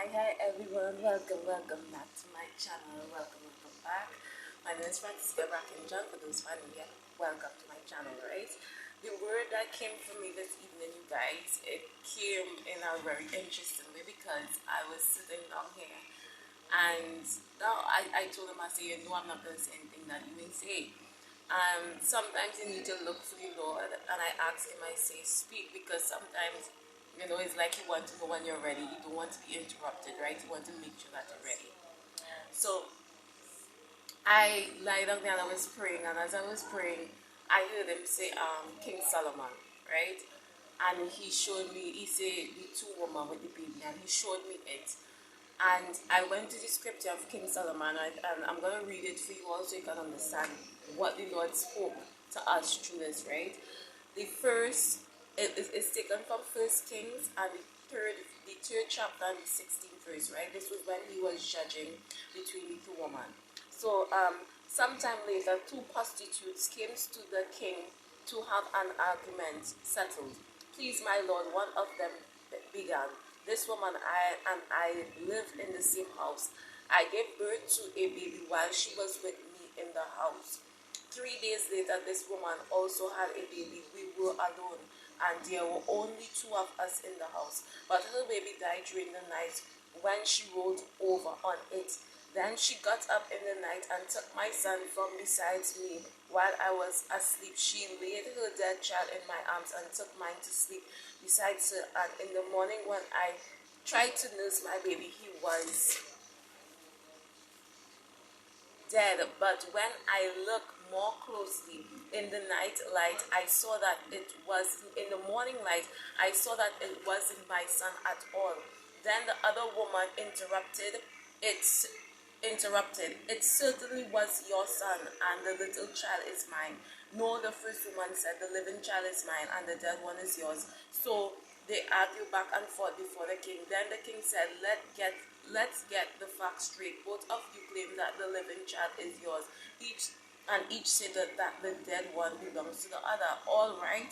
Hi everyone, welcome back to my channel, welcome back. My name is Francisca Brackin. For those finding me, welcome to my channel, right? The word that came from me this evening, you guys, it came in a very interesting way because I was sitting down here and now I told him, I said, you know, I'm not going to say anything that you may say. Sometimes you need to look for the Lord, and I asked him, I say, speak, because sometimes, you know, it's like you want to know when you're ready. You don't want to be interrupted, right? You want to make sure that you're ready. So I lied down there and I was praying, and as I was praying, I heard him say, King Solomon, right? And he showed me, he said, the two women with the baby, and he showed me it. And I went to the scripture of King Solomon, and I'm going to read it for you all so you can understand what the Lord spoke to us through this, right? The first, it's taken from First Kings, and the third chapter and the 16th verse, right? This was when he was judging between the two women. So, sometime later, two prostitutes came to the king to have an argument settled. Please, my lord, one of them began. This woman and I lived in the same house. I gave birth to a baby while she was with me in the house. 3 days later, this woman also had a baby. We were alone, and there were only two of us in the house. But her baby died during the night when she rolled over on it. Then she got up in the night and took my son from beside me while I was asleep. She laid her dead child in my arms and took mine to sleep beside her. And in the morning, when I tried to nurse my baby, he was dead. But when I looked more closely in the night light, I saw that it was in the morning light. I saw that it wasn't my son at all. Then the other woman interrupted. It certainly was your son, and the little child is mine. No, the first woman said, the living child is mine, and the dead one is yours. So they argued back and forth before the king. Then the king said, let's get the facts straight. Both of you claim that the living child is yours. Each said that the dead one belongs to the other. All right,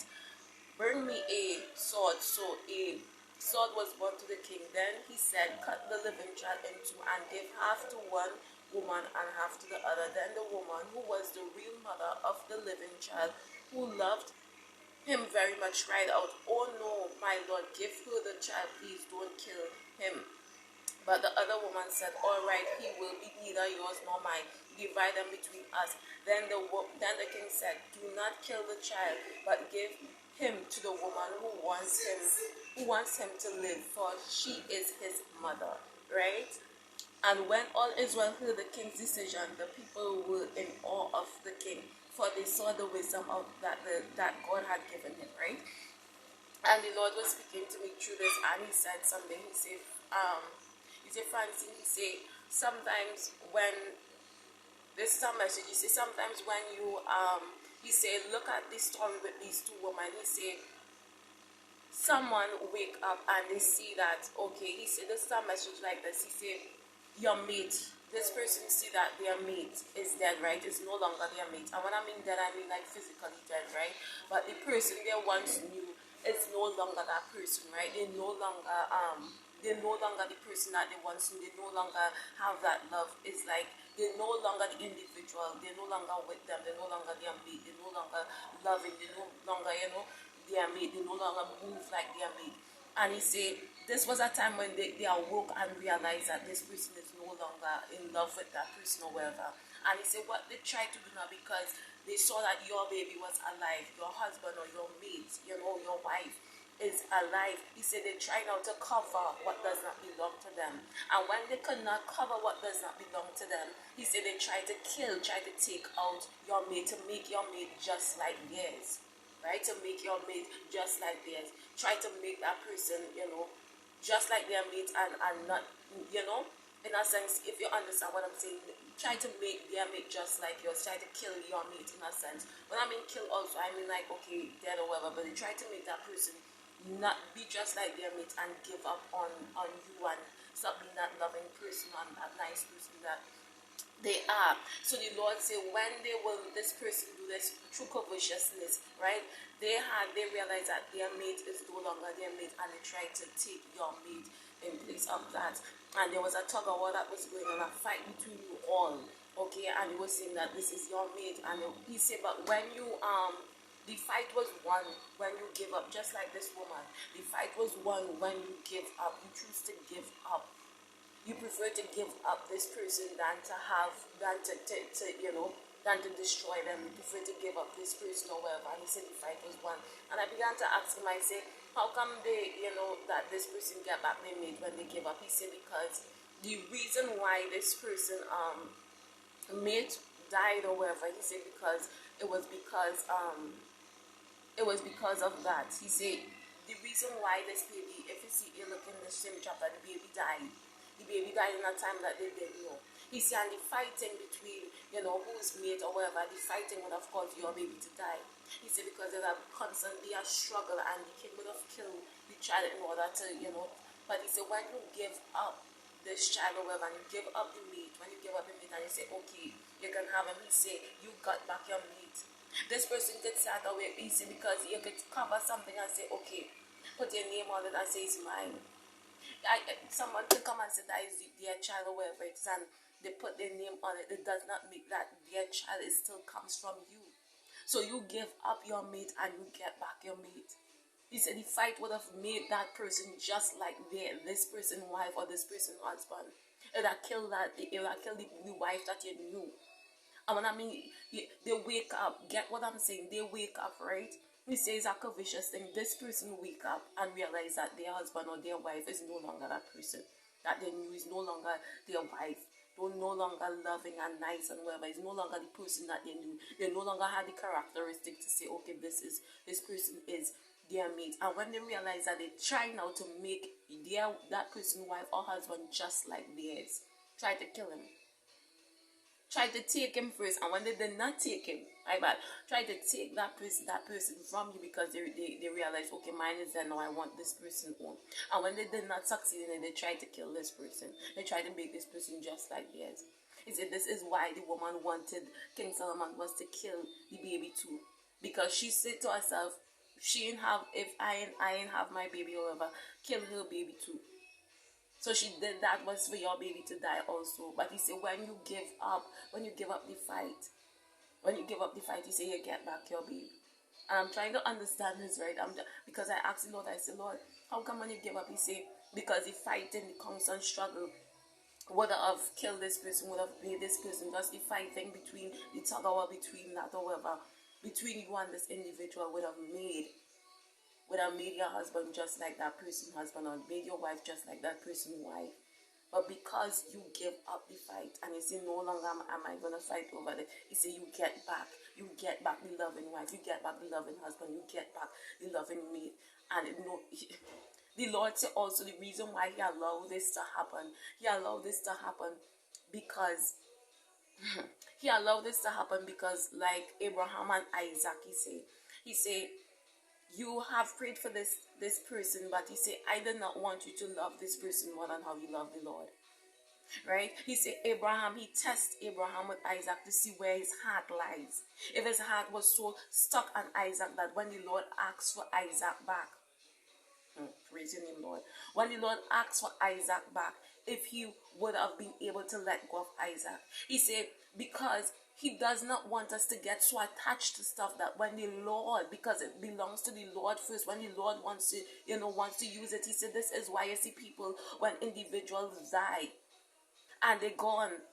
bring me a sword. So a sword was brought to the king. Then he said, cut the living child in two and give half to one woman and half to the other. Then the woman, who was the real mother of the living child, who loved him very much, cried out, oh no, my lord, give her the child, please don't kill him. But the other woman said, all right, he will be neither yours nor mine. Divide them between us. Then the king said, do not kill the child, but give him to the woman who wants him to live, for she is his mother. Right? And when all Israel heard the king's decision, the people were in awe of the king, for they saw the wisdom of that God had given him. Right? And the Lord was speaking to me through this, and he said something. He said, Francine, he said, sometimes when, this is a message, he said, sometimes when you, he said, look at this story with these two women. He said, someone wake up and they see that, okay, he said, this is a message like this. He said, your mate, this person see that their mate is dead, right? It's no longer their mate. And when I mean dead, I mean like physically dead, right? But the person they once knew is no longer that person, right? They're no longer the person that they once knew. They no longer have that love. It's like they're no longer the individual. They're no longer with them. They're no longer their mate. They're no longer loving. They're no longer, their mate. They no longer move like their mate. And he said, this was a time when they awoke and realized that this person is no longer in love with that person or whatever. And he said, what they tried to do now, because they saw that your baby was alive, your husband or your mate, your wife is alive. He said they try now to cover what does not belong to them. And when they could not cover what does not belong to them, he said they try to take out your mate, to make your mate just like theirs. Right? To make your mate just like theirs. Try to make that person, just like their mate, and not, in a sense, if you understand what I'm saying, try to make their mate just like yours. Try to kill your mate in a sense. When I mean kill also, I mean like, okay, dead or whatever, but they try to make that person not be just like their mate and give up on you and stop being that loving person and that nice person that they are. So the Lord said, when this person do this true covetousness, right? They realize that their mate is no longer their mate, and they try to take your mate in place. raise up that, and there was a tug of war that was going on, a fight between you all, okay, and you were saying that this is your mate, and he said, but when you the fight was won when you give up, just like this woman. The fight was won when you give up. You choose to give up. You prefer to give up this person than to destroy them. You prefer to give up this person or whatever. And he said the fight was won. And I began to ask him, I said, how come that this person get back their mate when they give up? He said, because the reason why this person mate died or whatever, he said it was because of that. He said the reason why this baby, if you look in the same chapter, the baby died. The baby died in a time that they didn't know. He said, and the fighting between, who's mate or whatever, the fighting would have caused your baby to die. He said, because there would constantly a struggle, and the king would have killed the child in order to, But he said, when you give up this child or whatever, and you give up the mate, when you give up the mate and you say, okay, you can have him, he said, you got back your mate. This person could start away easy because you could cover something and say, okay, put your name on it and say it's mine. Someone could come and say that is their child or whatever it is, and they put their name on it. It does not make that their child. It still comes from you. So you give up your mate and you get back your mate. He said the fight would have made that person just like this person's wife or this person's husband. It would have killed the wife that you knew. And when I mean, they wake up. Get what I'm saying? They wake up, right? He says a vicious thing. This person wake up and realize that their husband or their wife is no longer that person that they knew, is no longer their wife. They're no longer loving and nice and whatever. It's no longer the person that they knew. They no longer had the characteristic to say, okay, this person is their mate. And when they realize that they try now to make that person wife or husband just like theirs, try to kill him. Try to take him first, and when they did not take him, try to take that person from you because they realize, okay, mine is there now, I want this person on. And when they did not succeed in it, they tried to kill this person. They tried to make this person just like theirs. He said this is why the woman wanted King Solomon was to kill the baby too, because she said to herself, if I ain't have my baby or whatever, kill her baby too. So she did that was for your baby to die also. But he said when you give up the fight, he said you get back your baby. And I'm trying to understand this, right? Because I asked the Lord, I said, Lord, how come when you give up? He said, because the fighting, the constant struggle would have killed this person, would have made this person, just the fighting between the tug of war between that or whatever, between you and this individual would have made your husband just like that person's husband, or made your wife just like that person's wife. But because you give up the fight and you say no longer am I going to fight over it, he said you get back the loving wife, you get back the loving husband, you get back the loving mate. And the Lord said also the reason why he allowed this to happen because like Abraham and Isaac, he said you have prayed for this person, but he said, I did not want you to love this person more than how you love the Lord. Right? He said, he tested Abraham with Isaac to see where his heart lies. If his heart was so stuck on Isaac that when the Lord asked for Isaac back, praise your name, Lord. When the Lord asked for Isaac back, if he would have been able to let go of Isaac. He said, because he does not want us to get so attached to stuff that when the Lord, because it belongs to the Lord first, when the Lord wants to use it, he said, this is why you see people, when individuals die and they're gone,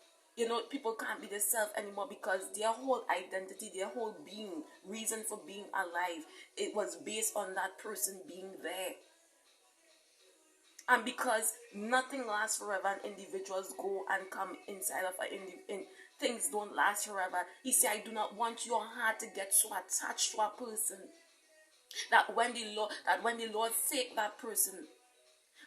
people can't be themselves anymore because their whole identity, their whole being, reason for being alive, it was based on that person being there. And because nothing lasts forever and individuals go and come inside of things don't last forever. He said, I do not want your heart to get so attached to a person that when the Lord take that person,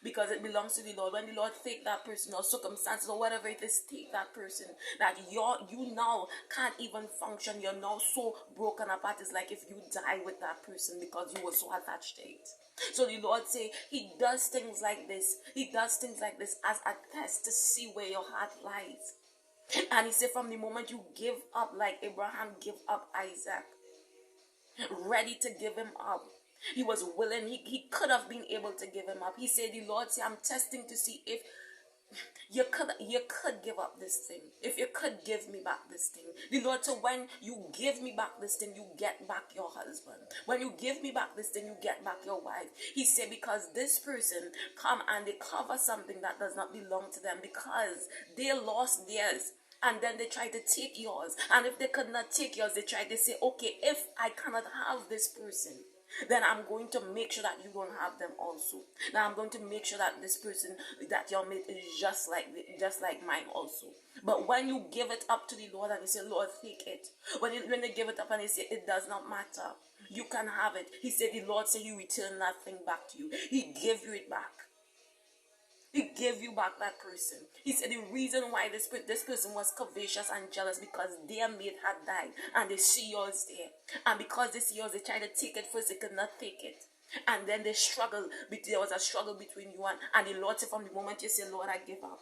because it belongs to the Lord, when the Lord take that person or circumstances or whatever it is, take that person, that you now can't even function. You're now so broken apart. It's like if you die with that person because you were so attached to it. So the Lord say he does things like this. He does things like this as a test to see where your heart lies. And he said from the moment you give up, like Abraham give up Isaac, ready to give him up, He was willing. He could have been able to give him up. He said, the Lord said, I'm testing to see if you could give up this thing. If you could give me back this thing. The Lord said, when you give me back this thing, you get back your husband. When you give me back this thing, you get back your wife. He said, because this person come and they cover something that does not belong to them, because they lost theirs. And then they try to take yours. And if they could not take yours, they try to say, okay, if I cannot have this person, then I'm going to make sure that you don't have them also. Now I'm going to make sure that this person that your mate is just like mine also. But when you give it up to the Lord and you say, Lord, take it. When they give it up and they say, it does not matter, you can have it. He said, the Lord said, he returned that thing back to you. He gave you it back. He gave you back that person. He said the reason why this person was covetous and jealous because their mate had died and they see yours there. And because they see yours, they try to take it first, they could not take it. And then they struggle. There was a struggle between you and the Lord said, from the moment you say, Lord, I give up.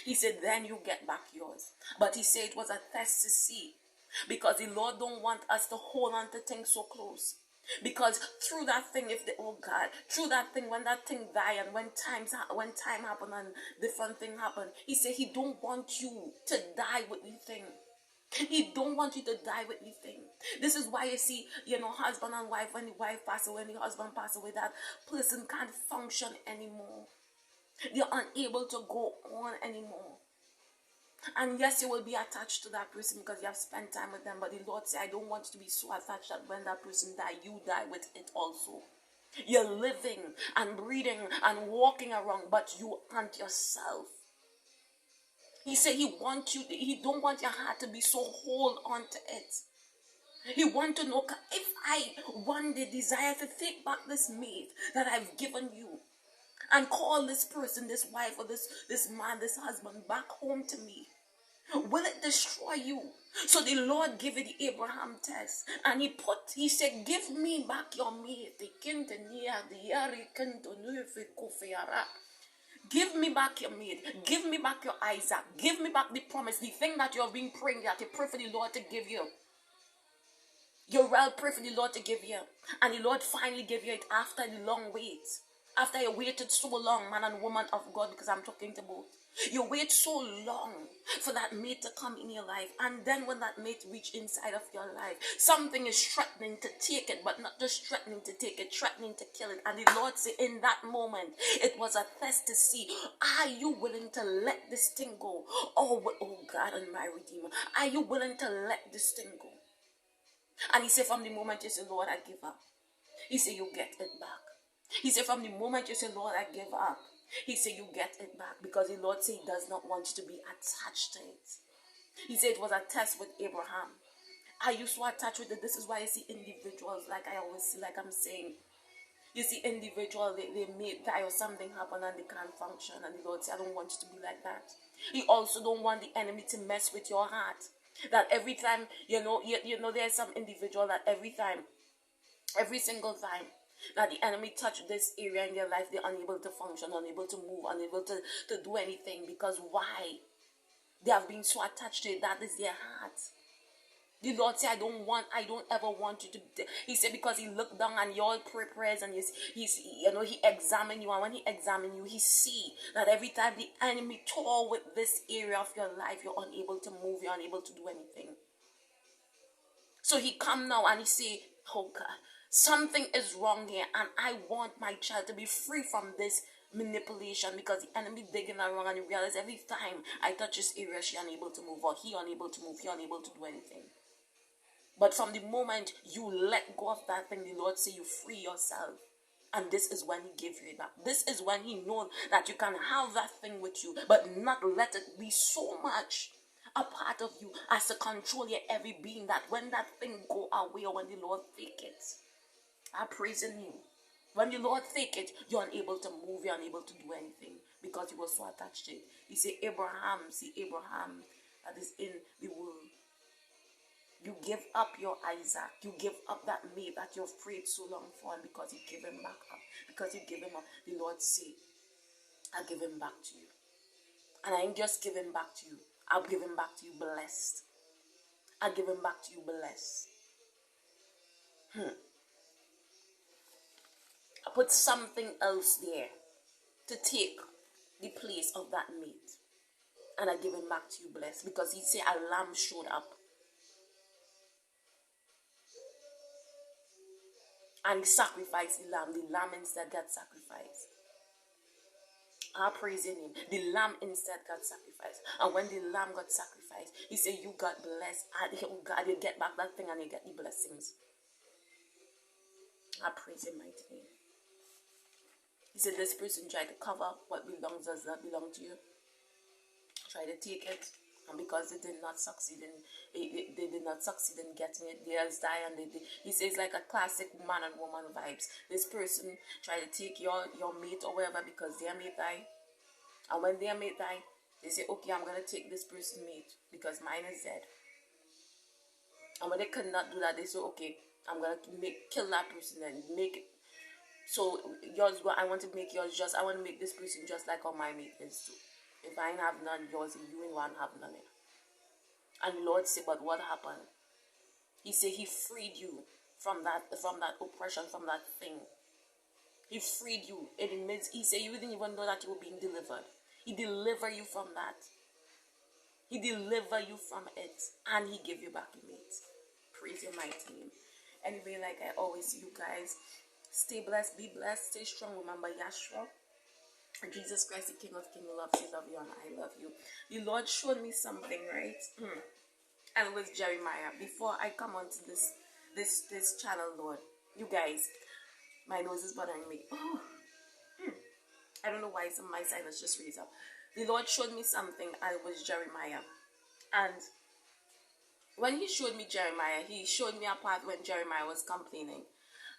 He said, then you get back yours. But he said it was a test to see. Because the Lord don't want us to hold on to things so close. Because through that thing, through that thing, when that thing die and when time happen and different thing happen, he said he don't want you to die with the thing. He don't want you to die with the thing. This is why you see, husband and wife, when the wife passes away, when the husband passes away, that person can't function anymore. They're unable to go on anymore. And yes, you will be attached to that person because you have spent time with them. But the Lord said, I don't want you to be so attached that when that person dies, you die with it also. You're living and breathing and walking around, but you aren't yourself. He said he don't want your heart to be so hold on to it. He wants to know, if I one day desire to take back this mate that I've given you and call this person, this wife or this man, this husband back home to me, will it destroy you? So the Lord gave it the Abraham test. And he said, give me back your mate. Give me back your mate. Give me back your Isaac. Give me back the promise. The thing that you have been praying, that you pray for the Lord to give you. You well pray for the Lord to give you. And the Lord finally gave you it after the long wait. After you waited so long, man and woman of God, because I'm talking to both. You wait so long for that mate to come in your life. And then when that mate reach inside of your life, something is threatening to take it, but not just threatening to take it, threatening to kill it. And the Lord said in that moment, it was a test to see, are you willing to let this thing go? Oh God and my Redeemer, are you willing to let this thing go? And he said, from the moment you say, Lord, I give up, he said, you get it back. He said, from the moment you say, Lord, I give up, he said, you get it back. Because the Lord said he does not want you to be attached to it. He said it was a test with Abraham. Are you so attached with it? This is why you see individuals, like I always see, like I'm saying, you see individuals, they may die or something happen and they can't function. And the Lord said, I don't want you to be like that. He also don't want the enemy to mess with your heart. That every time, there's some individual that every single time, that the enemy touch this area in their life, they're unable to function, unable to move, unable to do anything. Because why? They have been so attached to it. That is their heart. The Lord said, I don't ever want you to. He said, because he looked down and you all pray prayers and he examined you. And when he examined you, he see that every time the enemy tore with this area of your life, you're unable to move, you're unable to do anything. So he come now and he say, oh God, something is wrong here, and I want my child to be free from this manipulation, because the enemy digging around and you realize every time I touch this area, she unable to move, or he unable to move, he unable to do anything. But from the moment you let go of that thing, the Lord say you free yourself. And this is when he gave you it back. This is when he knows that you can have that thing with you, but not let it be so much a part of you as to control your every being, that when that thing go away or when the Lord take it, I'm praising you. When the Lord take it, you're unable to move, you're unable to do anything because you were so attached to it. He said, Abraham that is in the world. You give up your Isaac. You give up that mate that you've prayed so long for, and because you give him back up, because you give him up, the Lord say, I'll give him back to you. And I ain't just give him back to you. I'll give him back to you blessed. I'll give him back to you blessed. I put something else there to take the place of that meat. And I give it back to you blessed. Because he said a lamb showed up. And he sacrificed the lamb. The lamb instead got sacrificed. I praise your name. The lamb instead got sacrificed. And when the lamb got sacrificed, he said, you got blessed. And God, you get back that thing and you get the blessings. I praise your mighty name. He said, this person tried to cover what does not belong to you. Try to take it. And because they did not succeed they did not succeed in getting it, they just die. And he says like a classic man and woman vibes. This person tried to take your mate or whatever because their mate died. And when their mate died, they say, okay, I'm going to take this person's mate because mine is dead. And when they could not do that, they say, okay, I'm going to kill that person and make it. So yours, I want to make yours just, I want to make this person just like how my mate is too. If I ain't have none, yours, you ain't one have none. And the Lord said, but what happened? He said he freed you from that oppression, from that thing. He freed you. He said you didn't even know that you were being delivered. He delivered you from that. He delivered you from it. And he gave you back your mate. Praise your mighty name. Anyway, like I always say, you guys, stay blessed, be blessed, stay strong. Remember Yahshua, Jesus Christ, the King of Kings, loves you, love you, and I love you. The Lord showed me something, right? And it was Jeremiah. Before I come onto this channel, Lord, you guys, my nose is bothering me. Oh, I don't know why some of my sinus just raised up. The Lord showed me something, and it was Jeremiah. And when he showed me Jeremiah, he showed me a part when Jeremiah was complaining.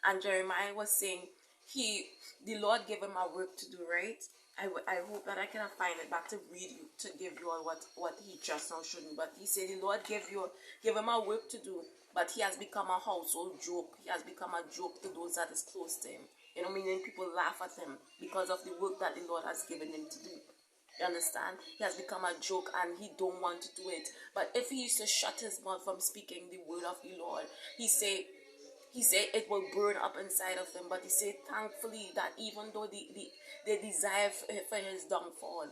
And Jeremiah was saying, the Lord gave him a work to do, right? I hope that I can find it back to read you, to give you all what he just now showed me. But he said the Lord gave him a work to do, but he has become a household joke. He has become a joke to those that is close to him. You know, meaning people laugh at him because of the work that the Lord has given him to do. You understand? He has become a joke and he don't want to do it. But if he used to shut his mouth from speaking the word of the Lord, he said it will burn up inside of him. But he said thankfully that even though they desire for his downfall,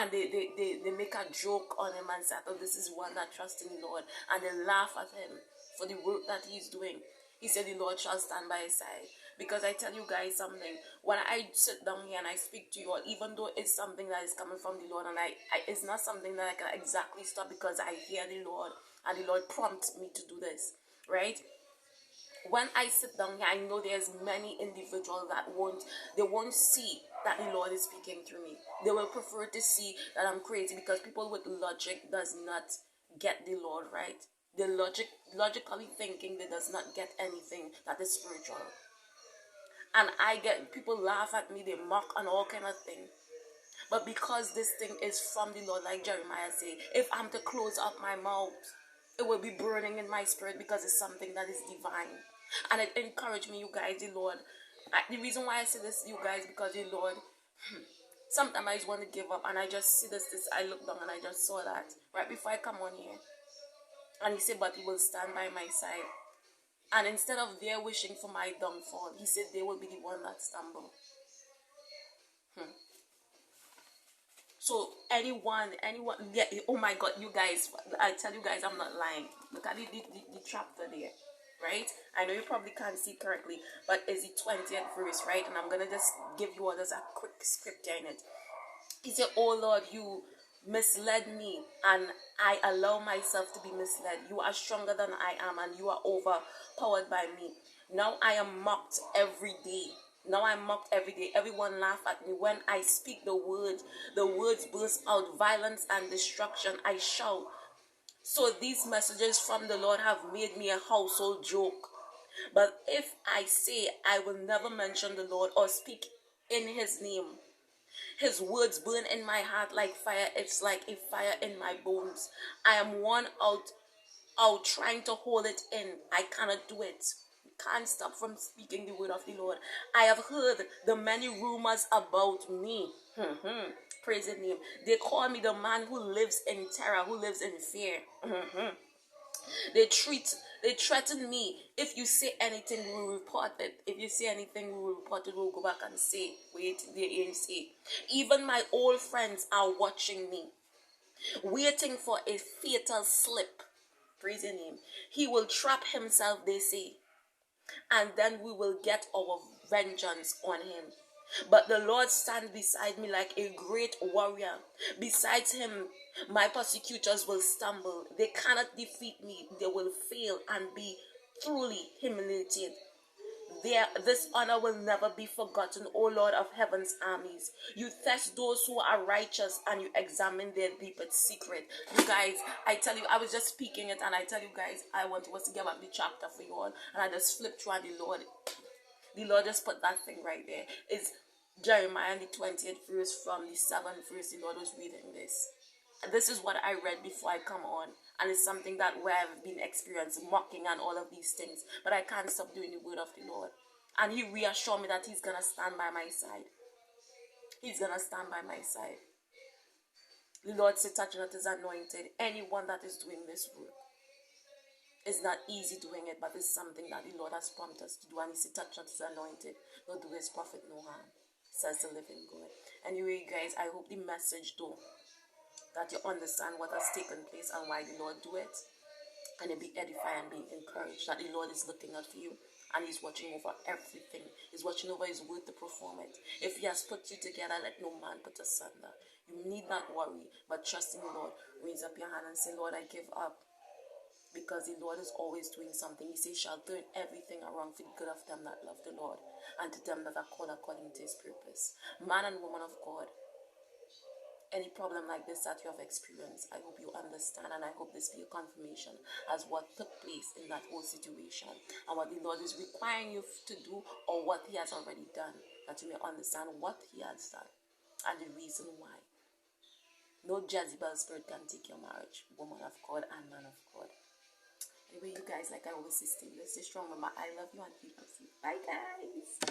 and they make a joke on him and say, oh, this is one that trusts in the Lord, and they laugh at him for the work that he's doing, he said the Lord shall stand by his side. Because I tell you guys something, when I sit down here and I speak to you all, even though it's something that is coming from the Lord, and it's not something that I can exactly stop because I hear the Lord and the Lord prompts me to do this, right? When I sit down here, I know there's many individuals that won't see that the Lord is speaking through me. They will prefer to see that I'm crazy because people with logic does not get the Lord, right? The logically thinking, they does not get anything that is spiritual. And I get people laugh at me, they mock and all kind of thing. But because this thing is from the Lord, like Jeremiah say, if I'm to close up my mouth, it will be burning in my spirit because it's something that is divine. And it encouraged me, you guys, the Lord. The reason why I say this, you guys, because the Lord, sometimes I just want to give up. And I just see this, I look down and I just saw that right before I come on here. And he said, but he will stand by my side. And instead of their wishing for my downfall, he said they will be the one that stumble. So anyone, yeah, oh my God, you guys, I tell you guys, I'm not lying. Look at the chapter there, right? I know you probably can't see correctly, but it's the 20th verse, right? And I'm going to just give you all this a quick scripture in it. He said, oh Lord, you misled me and I allow myself to be misled. You are stronger than I am and you are overpowered by me. Now I am mocked every day. Everyone laugh at me. When I speak the words burst out, violence and destruction. I shout. So these messages from the Lord have made me a household joke. But if I say I will never mention the Lord or speak in his name, his words burn in my heart like fire. It's like a fire in my bones. I am worn out trying to hold it in. I cannot do it. Can't stop from speaking the word of the Lord. I have heard the many rumors about me. Praise his name. They call me the man who lives in terror, who lives in fear. They treat They threaten me. If you say anything, we will report it. If you say anything, we will report it. We'll go back and say, wait, they ain't say. Even my old friends are watching me, waiting for a fatal slip. Praise your name. He will trap himself, they say, and then we will get our vengeance on him. But the Lord stands beside me like a great warrior. Besides him, my persecutors will stumble. They cannot defeat me. They will fail and be truly humiliated. This honor will never be forgotten, O Lord of heaven's armies. You test those who are righteous and you examine their deepest secret. You guys, I tell you, I was just speaking it and I tell you guys, I want to give up the chapter for you all. And I just flipped through and the Lord just put that thing right there. It's Jeremiah the 20th verse from the 7th verse. The Lord was reading this. This is what I read before I come on, and it's something that where I've been experiencing mocking and all of these things, but I can't stop doing the word of the Lord. And he reassured me that he's gonna stand by my side. He's gonna stand by my side. The Lord said, touch not his anointed. Anyone that is doing this work, it's not easy doing it, but it's something that the Lord has prompted us to do. And he said, touch not his anointed, nor do his prophet no harm, says the living God. Anyway, guys, I hope the message though, that you understand what has taken place and why the Lord do it, and you be edified and be encouraged that the Lord is looking out for you and he's watching over everything. He's watching over his word to perform it. If he has put you together, let no man put asunder. You need not worry, but trust in the Lord. Raise up your hand and say, Lord, I give up, because the Lord is always doing something. He says, shall turn everything around for the good of them that love the Lord and to them that are called according to his purpose. Man and woman of God, any problem like this that you have experienced, I hope you understand, and I hope this be a confirmation as what took place in that whole situation and what the Lord is requiring you to do, or what he has already done, that you may understand what he has done and the reason why. No Jezebel spirit can take your marriage, woman of God and man of God. Anyway, you guys, like I always say, stay strong. Remember, I love you and keep you. Bye, guys.